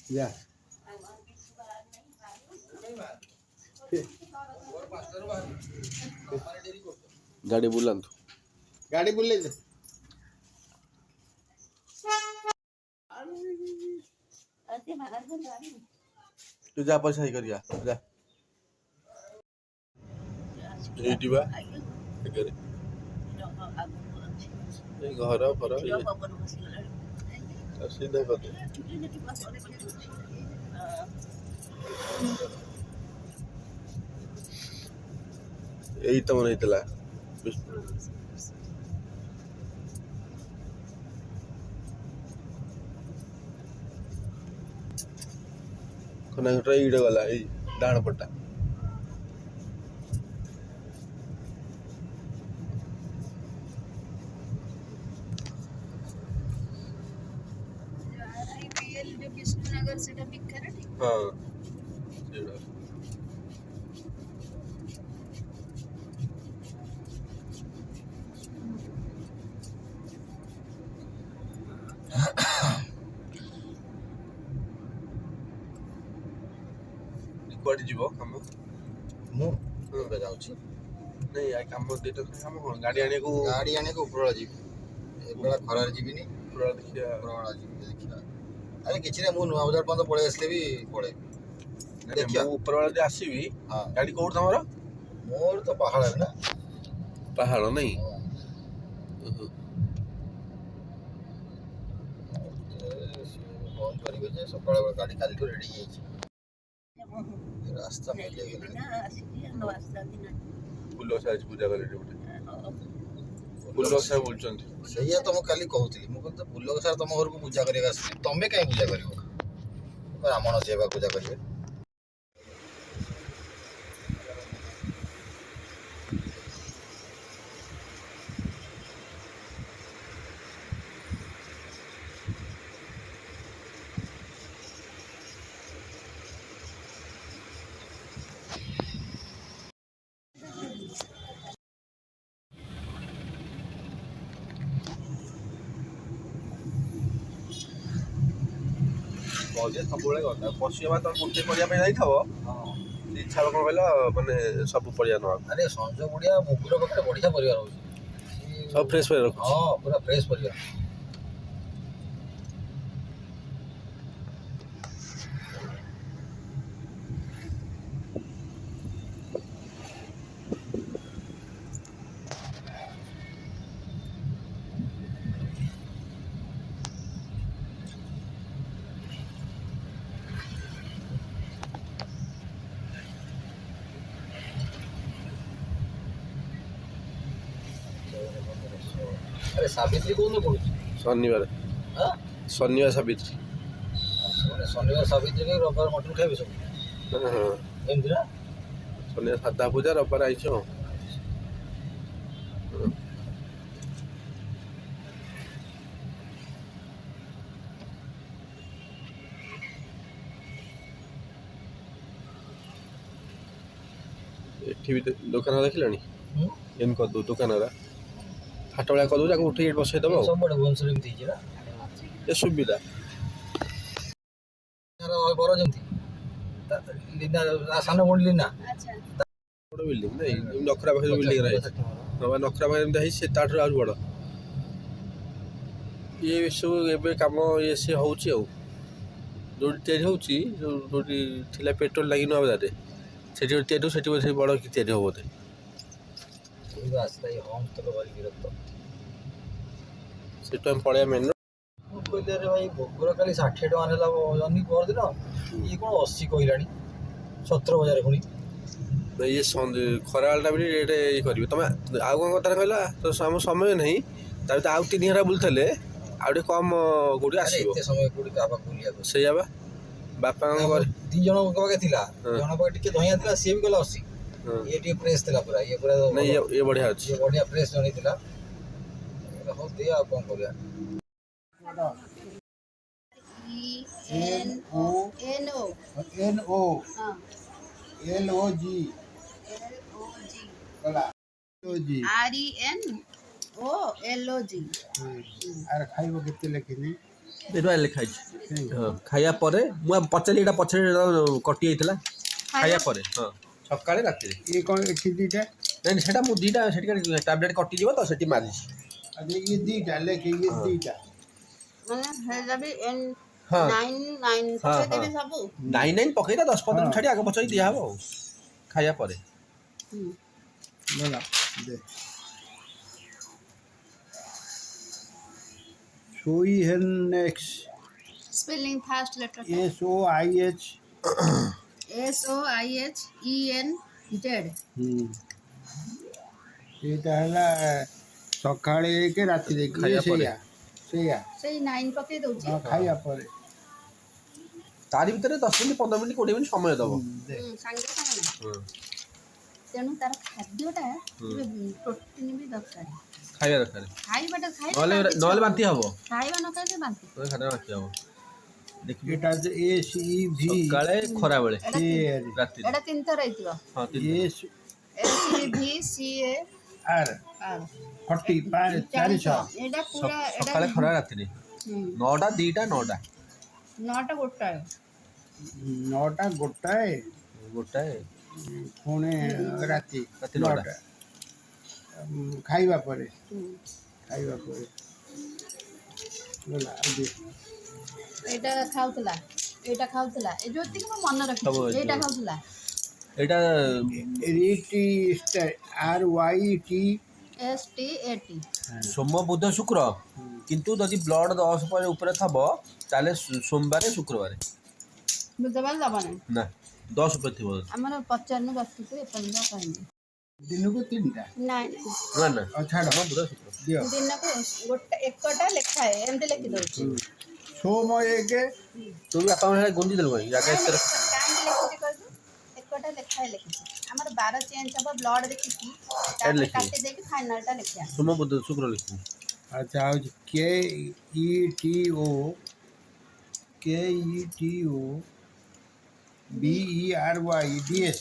ଯା ଗାଡ଼ି ବୁଲାନ୍ତୁ। ଗାଡ଼ି ବୁଲେଇ ଦେ। ତୁ ଯା ପଇସା ହେଇ କରିଆ ଯା ଏଇଠି ବା ଏଇ ଘର ଫର ସିଧା କରିଦେ। ଏଇ ତମର ହେଇଥିଲା ଖନା ଘଟା ଏଇଟା ଗଲା ଏଇ ଡାହାଣ ପଟା ହଁ ସେଇଟା କୁଆଡ଼େ ଯିବ କାମ ମୁଁ ଏବେ ଯାଉଛି ନାଇଁ କାମ ଦିଟା କାମ କଣ ଗାଡ଼ି ଆଣିବାକୁ ଉପରବେଳା ଯିବି ଏବେଳା ଖରାରେ ଯିବିନି ଉପରବେଳା ଦେଖିବା ଉପରବେଳା ଯିବି ଦେଖିବା ଆରେ କିଛି ନାହିଁ ମୁଁ ନୂଆ ବଜାର ପର୍ଯ୍ୟନ୍ତ ପଳେଇ ଆସିଲେ ବି ପଳେଇବି ଦେଖିବା ମୁଁ ଉପରବେଳା ଯଦି ଆସିବି ହଁ ଗାଡ଼ି କୋଉଠି ତମର ମୋର ତ ପାହାଡ଼ରେ ନା ପାହାଡ଼ ନାଇଁ ଫୋନ୍ କରିବେ ଯେ ସକାଳ ଗାଡ଼ି କାଲିଠୁ ରେଡ଼ି ହେଇଯାଇଛି ରାସ୍ତା ଫୁଲ ସାଇଜ ପୂଜା କଲେ ଗୋଟେ ଫୁଲ ସାର ବୁଲୁଛନ୍ତି ସେଇଆ ତ ମୁଁ କାଲି କହୁଥିଲି ମୁଁ କହିଲି ତ ଫୁଲ ସାର ତମ ଘରକୁ ପୂଜା କରିବାକୁ ଆସିଲି ତମେ କାହିଁ ପୂଜା କରିବ ବ୍ରାହ୍ମଣ ଯିଏ ବା ପୂଜା କରିବେ ସବୁବେଳେ ଗଲା ପଶିବା ତମେ ଗୋଟେ କରିବା ପାଇଁ ଯାଇଥିବ ଇଚ୍ଛା କଣ କହିଲ ମାନେ ସବୁ ପରିବା ନେବା ଆରେ ସଞ୍ଜ ବଢ଼ିଆ ମୁଗୁର ପାଖରେ ବଢ଼ିଆ ପରିବା ରହୁଛି ସବୁ ଫ୍ରେଶ ପରିବା ରଖୁଛି ହଁ ପୁରା ଫ୍ରେଶ ପରିବା ଆରେ ସାବିତ୍ରୀ କୋଉଦିନ ପଡୁଛି ଶନିବାର ଶନିବାର ସାବିତ୍ରୀ ଶନିବାର ସାବିତ୍ରୀ ରବିବାର ମଟନ ଖାଇବେ ସବୁ ଏମିତି ନା ଶନିବାର ସାଧା ପୂଜା ରବିବାର ଆଇଛ ଏଠି ବି ଦୋକାନ ଦେଖିଲାଣି ଏମିତି କରିଦେବୁ ଦୋକାନରା ହାଟ ଭଳିଆ କରିଦେବୁ ତାକୁ ଉଠେଇ ଏଠି ବସେଇଦେବ ସବୁଆଡ଼େ ଭୁବନେଶ୍ୱର ଏମିତି ହେଇଛି ନା ଏ ସୁବିଧା ବର ଯେମିତି ଲିନା ସାନ ଭଉଣୀ ଲିନା ବଡ଼ ବିଲ୍ଡିଂ ନାଇଁ ନଖରା ପାଖରେ ବିଲ୍ଡିଂ ରହିଛି ହଁ ନଖରା ପାଖରେ ଏମିତି ହେଇଛି ସେ ତାଠାରୁ ଆହୁରି ବଡ଼ ଇଏ ସବୁ ଏବେ କାମ ଇଏ ସିଏ ହେଉଛି ଆଉ ଯେଉଁଠି ତିଆରି ହେଉଛି ଯେଉଁଠି ଥିଲା ପେଟ୍ରୋଲ ଲାଗି ନୂଆ ବଜାରରେ ସେଠି ତିଆରି ହେବ ସେଠି ବୋଧେ ବଡ଼ କି ତିଆରି ହେବ ବୋଧେ ସେଠୁ ଆମେ ପଳେଇବା ମେନ୍ କହିଲି ଆରେ ଭାଇ ଭୋଗର କାଲି 60 ଟଙ୍କା ନେଲା ଜହ୍ନି ପରଦିନ ଇଏ କ'ଣ 80 କହିଲାଣି 17 ବଜାରରେ ପୁଣି ଇଏ ଖରାବେଳଟା ବି ରେଟ୍ ଇଏ କରିବେ ତମେ ଆଉ କ'ଣ କଥା କହିଲା ତ ଆମ ସମୟ ନାହିଁ ତା ଭିତରେ ଆଉ 3 ଘଣ୍ଟା ବୁଲିଥିଲେ ଆଉ ଟିକେ କମ୍ କୋଉଠି ଆସିବ ଏତେ ସମୟ କୋଉଠି କାହା ପାଖକୁ ବୁଲିବାକୁ ସେଇଆ ବା ବାପାଙ୍କ ଘରେ 2 ଜଣଙ୍କ ପାଖେ ଥିଲା ଜଣଙ୍କ ପାଖେ ଟିକେ ଧଇଁଆ ଥିଲା ସିଏ ବି ଗଲା 80 ଇଏ ଟିକେ ପ୍ରେସ୍ ଥିଲା ପୁରା ଇଏ ପୁରା ଇଏ ବଢ଼ିଆ ଅଛି ଇଏ ବଢ଼ିଆ ପ୍ରେସ୍ ଜଣେଇଥିଲା ହଉ ଦେ ଆଉ କ'ଣ କରିବା NOLOG RENOLOG ଆରେ ଖାଇବ କେତେ ଲେଖିନି ଏଇଟା ଲେଖା ହେଇଛି ହଁ ଖାଇବା ପରେ ମୁଁ ପଚାରିଲି ଏଇଟା ପଛରେ କଟି ଯାଇଥିଲା ଖାଇବା ପରେ ହଁ ସକାଳେ ରାତିରେ ये कौन एठी दीटा ନାଇଁ ସେଟା ମୁଁ ଦୁଇଟା ସେଠି ଟାବଲେଟ୍ କଟିଯିବ ତ ସେଠି ମାରିଛି अरे ये दीटा लेके ये हाँ। दीटा ମାନେ ହେଟା ବି ଏନ୍ ହଁ 9 ହଁ ପକେଇଦେବି ହଁ ସବୁ। 9 ପକେଇଲା 10-15 ଦିନ ହଁ। ଛାଡ଼ି ଆଗ ପଛ ହେଇ ଦିଆହବ ଆଉ ଖାଇବା ପରେ ହୁଁ। बोला दे सोई हेनेक्स spelling first letter SOIH SOIHENZ। ଏଇଟା ହେଲା ସକାଳେ ଏକ ରାତିରେ ଇଏ ଖାଇବା ପରେ। ସେଇଆ ସେଇ 9 ପକେଇ ଦଉଛି। ହଁ ଖାଇବା ପରେ ତାରି ଭିତରେ 10 ମିନିଟ୍ 15 ମିନିଟ୍ 20 ମିନିଟ୍ ସମୟ ଦେବ ଦେ ସାଙ୍ଗେ ସାଙ୍ଗେ ନାହିଁ। ହଁ ତେଣୁ ତାର ଖାଦ୍ୟଟା ହୁଁ। ଟିକେ ପ୍ରୋଟିନ୍ ବି ଦରକାର। ଖାଇବା ଦରକାର ଖାଇବାଟା ନହେଲେ ନହେଲେ ବାନ୍ତି ହବ ଖାଇବା ନ ଖାଇଲେ ବାନ୍ତି। ନହେଲେ ଖାଦ୍ୟ ବାନ୍ତି ହବ ଦେଖିବି ଏଇଟା SEV ସକାଳେ ଖରାବେଳେ ରାତିରେ ଏଟା 3 ଥର ହେଇଥିବ। ହଁ SEVCAR SR 400 ଏଟା ପୁରା ଏଟା ସକାଳେ ଖରା ରାତିରେ 9ଟା 2ଟା 9ଟା 9ଟା ଗୋଟାଏ। 9ଟା ଗୋଟାଏ ଗୋଟାଏ ପୁଣି ରାତି ରାତି 9ଟା 9ଟା ଖାଇବା ପରେ ହୁଁ। ଗଲା ଆଜି ଏଇଟା ଖାଉଥିଲା ଏ ଯୋଉତିକି ମୁଁ ମନେ ସବୁ ରଖିଛି ଏଇଟା ଅଛି। ଖାଉଥିଲା। ଏଇଟା RYT STAT ସୋମ ବୁଧ ଶୁକ୍ର କିନ୍ତୁ ଯଦି ବ୍ଲଡ଼ 10 ପରେ ଉପରେ ଥବ ତାହେଲେ ସୋମବାର ଶୁକ୍ରବାର ବୁଧବାର ଦବନି। ନା 10 ଉପରେ ଥିବ ଯଦି। ଆମର ପଚାରନୁ ବସ୍ତୁକୁ ଏପର୍ଯ୍ୟନ୍ତ କହିନି। ଦିନକୁ 3ଟା ନାଇଁ ନା ନା ଛାଡ଼ ସୋମ ବୁଧ ଶୁକ୍ର ଦିଅ ଦିନକୁ ଏକଟା ଲେଖାଏ ଏମିତି ଲେଖି ଦଉଛି। ସୋମ 1 ତୁ ବି ବାପାଙ୍କ ସାଙ୍ଗେ ଗୁଞ୍ଜି ଦେଲୁ କାହିଁକି ଜାଗା ଏତେ କାହିଁକି ଲେଖୁଛି କହିଲୁ ଏକଟା ଲେଖାଏ ଲେଖିଛି ଆମର ବାର ଚେଞ୍ଜ ହବ ବ୍ଲଡ ଦେଖିକି ଏଇଠି ତାପରେ ଲେଖିବୁ କାଟି ଦେଇକି ଫାଇନାଲଟା ଲେଖିବା। ସୋମ ବୁଧ ଶୁକ୍ର ଲେଖିବୁ ଆଚ୍ଛା ହେଉଛି KETO BERYDS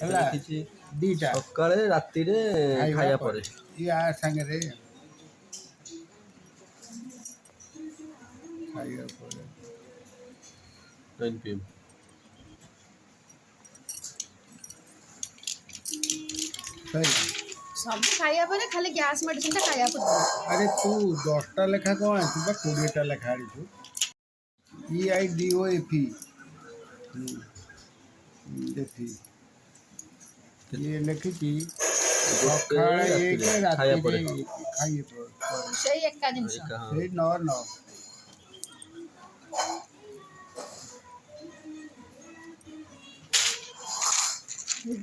ହେଲା କିଛି ଦିଟା ସକାଳେ ରାତିରେ ଖାଇବା ପରେ ୟା ସାଙ୍ଗରେ ଖାଇବା ପରେ 9 PM ସରି ସବୁ ଖାଇବା ପରେ ଖାଲି ଗ୍ୟାସ୍ ମେଡିସିନଟା ଖାଇବା ପୂର୍ବରୁ। ଆରେ ତୁ 10ଟା ଲେଖା କ'ଣ ଆଣିଛୁ ବା 20ଟା ଲେଖା ଆଣିଛୁ EIDOFE ଦେଖି ଇଏ ଲେଖିଛି ସକାଳେ 1 ଖାଇବା ପରେ ରାତିରେ ଖାଇବା ସେଇ ଏକା ଜିନିଷ। ଏକା ହଁ ସେଇ 9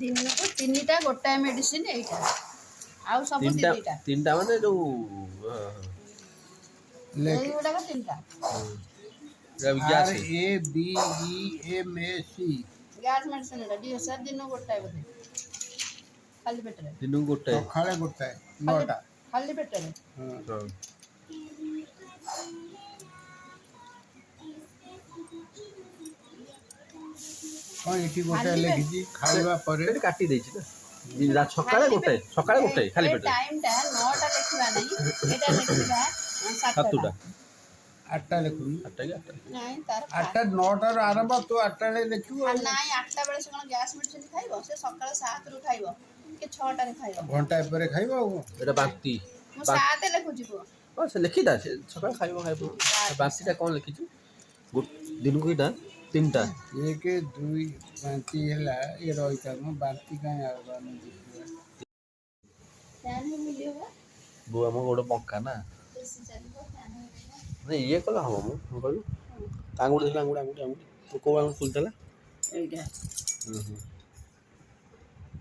ଦିନକୁ 3ଟା ଗୋଟାଏ ମେଡିସିନ ଏଇଟା ଆଉ ସବୁ ତିନିଟା 2-2ଟା ତିନିଟା ମାନେ ଯୋଉ ଲେଖ ଏଇଗୁଡାକ 3ଟା ଗ୍ୟାସ୍ RABEMAC ଗ୍ୟାସ୍ ମେଡିସିନ ଏଟା DSR ଦିନକୁ ଗୋଟାଏ ବୋଧେ ଖାଲି ପେଟରେ ଦିନକୁ ଗୋଟାଏ ସକାଳେ ଗୋଟାଏ 9ଟା ଖାଲି ପେଟରେ। ହଁ ହଁ କ'ଣ ଏଠି ଗୋଟାଏ ଲେଖିଛି ଖାଇବା ପରେ ସେଠି କାଟି ଦେଇଛି ନା ସକାଳେ ଗୋଟାଏ ଖାଲି ଏ ପେଟରେ ଟାଇମଟା 9ଟା ଲେଖିବା ନାହିଁ ଏଟା ଲେଖିବା 7ଟା। 8ଟା ଲେଖୁନି 8ଟା କି 8ଟା ନାଇଁ ତାର 8ଟା 9ଟାରୁ ଆରମ୍ଭ ତୁ 8ଟାରେ ଲେଖିବୁ ଆଉ ନାଇଁ 8ଟା ବେଳେ ସେ କ'ଣ ଗ୍ୟାସ୍ ମେଡିସିନ ଖାଇବ ସେ ସକାଳ 7ରୁ ଖାଇବ କି 6ଟାରେ ଖାଇବ। ଘଣ୍ଟାଏ ପରେ ଖାଇବ ଆଉ ଏଇଟା ବାନ୍ତି ମୁଁ 7 ଲେଖୁଛି ପୁଅ। ହଁ ସେ ଲେଖିଥା ସେ ସକାଳେ ଖାଇବ ବାନ୍ତିଟା କ'ଣ ଲେଖିଛୁ ଦିନକୁ ଏଇଟା 3ଟା 1 2 ବାନ୍ତି ହେଲା ଏ ରହିଥାମ ବାନ୍ତି କାହିଁ ଆଉ ଆମେ ଦେଖିବା ବୋଉ ଆମ ଗୋଡ଼ ପଙ୍କା ନା ଇଏ କଲେ ହବ ମୁଁ କହିଲୁ ଆଙ୍ଗୁଠି ଦେଖିଲା ଆଙ୍ଗୁଠି କେଉଁ ଆଙ୍ଗୁଠି ଖୋଲିଥିଲା ଏଇଟା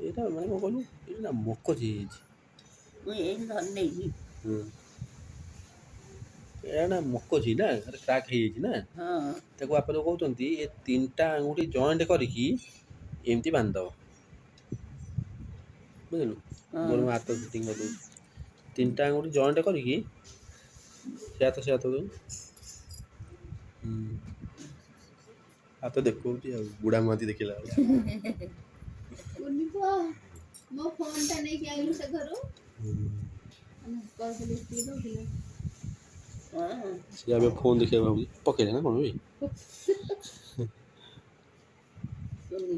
ଏଇଟା ମାନେ କ'ଣ କହିଲୁ ଏଇଟା ମୋକଚ ହେଇଯାଇଛି ମୁଁ ଏଇଠି ଧରି ନେଇଛି। ଏଇଟା ମୋକଚି ନା କ୍ରାକ୍ ହେଇଯାଇଛି ନା ହଁ ତାକୁ ବାପା ଯୋଉ କହୁଛନ୍ତି ଏ 3ଟା ଆଙ୍ଗୁଠି ଜଏଣ୍ଟ କରିକି ଏମିତି ବାନ୍ଧିଦେବ ବୁଝିଲୁ ମୋର ମୋ ହାତ ଫିଟିଂ କରିଦେଉଛି 3ଟା ଆଙ୍ଗୁଠି ଜଏଣ୍ଟ କରିକି ସେ ହାତ ହାତ ଦେଖଉଛି ଆଉ ବୁଢ଼ା ମହାନ୍ତି ଦେଖିଲା ମୋ ଫୋନଟା ନେଇକି ଆଇଲୁ ସେ ଘରୁ ସେ ଏବେ ଫୋନ୍ ଦେଖିବାକୁ ଭାବୁଛି ପକେଇଲେ ନା କ'ଣ ବି ଶୁଣି